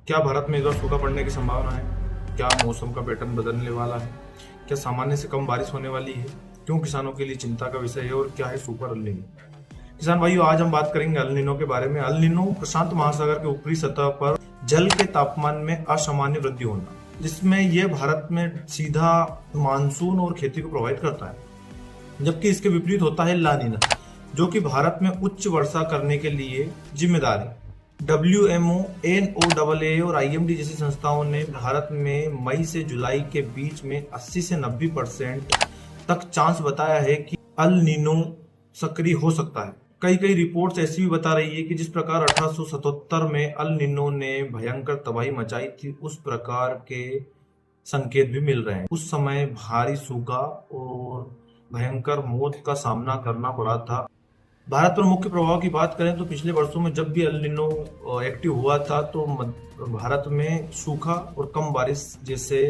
क्या भारत में इस बार सूखा पड़ने की संभावना है? क्या मौसम का पैटर्न बदलने वाला है? क्या सामान्य से कम बारिश होने वाली है? क्यों किसानों के लिए चिंता का विषय है और क्या है सुपर अल नीनो? किसान भाइयों, आज हम बात करेंगे अल नीनो के बारे में। अल नीनो प्रशांत महासागर के ऊपरी सतह पर जल के तापमान में असामान्य वृद्धि होना, जिसमें यह भारत में सीधा मानसून और खेती को प्रभावित करता है। जबकि इसके विपरीत होता है ला नीना, जो कि भारत में उच्च वर्षा करने के लिए जिम्मेदार है। WMO, NOAA और IMD जैसी संस्थाओं ने भारत में मई से जुलाई के बीच में 80 से 90% तक चांस बताया है कि अल नीनो सक्रिय हो सकता है। कई रिपोर्ट्स ऐसी भी बता रही है कि जिस प्रकार 1877 में अल नीनो ने भयंकर तबाही मचाई थी, उस प्रकार के संकेत भी मिल रहे हैं। उस समय भारी सूखा और भयंकर मौत का सामना करना पड़ा था। भारत पर मुख्य प्रभाव की बात करें तो पिछले वर्षों में जब भी अल नीनो एक्टिव हुआ था तो भारत में सूखा और कम बारिश जैसे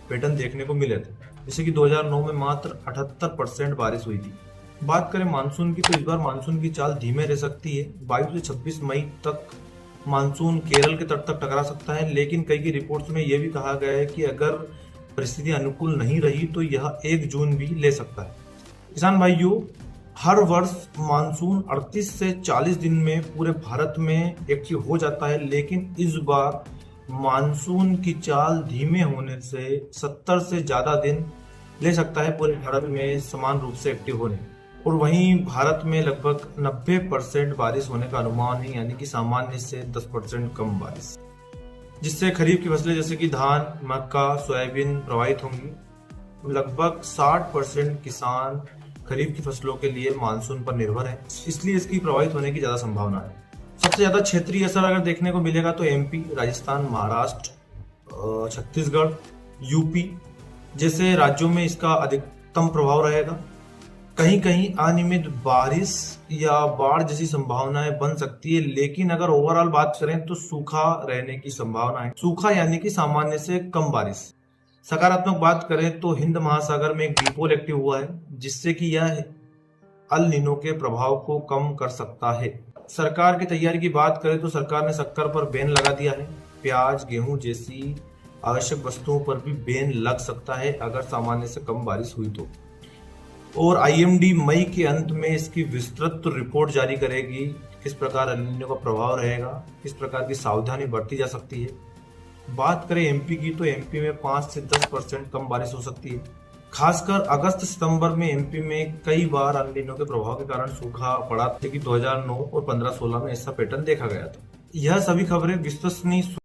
पैटर्न देखने को मिले थे। जैसे कि 2009 में मात्र 78% बारिश हुई थी। बात करें मानसून की, तो इस बार मानसून की चाल धीमे रह सकती है। 22 से 26 मई तक मानसून केरल के तट तक टकरा सकता है, लेकिन कई रिपोर्ट्स में यह भी कहा गया है कि अगर परिस्थिति अनुकूल नहीं रही तो यह 1 जून भी ले सकता है। किसान भाइयों, हर वर्ष मानसून 38 से 40 दिन में पूरे भारत में एक्टिव हो जाता है, लेकिन इस बार मानसून की चाल धीमे होने से 70 से ज्यादा दिन ले सकता है पूरे भारत में समान रूप से एक्टिव होने। और वहीं भारत में लगभग 90% बारिश होने का अनुमान है, यानी कि सामान्य से 10% कम बारिश, जिससे खरीफ की फसलें जैसे कि धान, मक्का, सोयाबीन प्रभावित होंगी। लगभग 60% किसान खरीफ की फसलों के लिए मानसून पर निर्भर है, इसलिए इसकी प्रभावित होने की ज्यादा संभावना है। सबसे ज्यादा क्षेत्रीय असर अगर देखने को मिलेगा तो MP, राजस्थान, महाराष्ट्र, छत्तीसगढ़, UP जैसे राज्यों में इसका अधिकतम प्रभाव रहेगा। कहीं कहीं अनियमित बारिश या बाढ़ जैसी संभावनाएं बन सकती है, लेकिन अगर ओवरऑल बात करें तो सूखा रहने की संभावना है। सूखा यानी कि सामान्य से कम बारिश। सकारात्मक बात करें तो हिंद महासागर में एक डिपोल एक्टिव हुआ है, जिससे कि यह अल नीनो के प्रभाव को कम कर सकता है। सरकार की तैयारी की बात करें तो सरकार ने शक्कर पर बैन लगा दिया है। प्याज, गेहूं जैसी आवश्यक वस्तुओं पर भी बैन लग सकता है अगर सामान्य से कम बारिश हुई तो। और IMD मई के अंत में इसकी विस्तृत रिपोर्ट जारी करेगी, किस प्रकार अल नीनो का प्रभाव रहेगा, किस प्रकार की सावधानी बरती जा सकती है। बात करें MP की, तो MP में 5 से 10% कम बारिश हो सकती है। खासकर अगस्त सितंबर में MP में कई बार अल नीनो के प्रभाव के कारण सूखा पड़ा था कि 2009 और 15-16 में ऐसा पैटर्न देखा गया था। यह सभी खबरें विश्वसनीय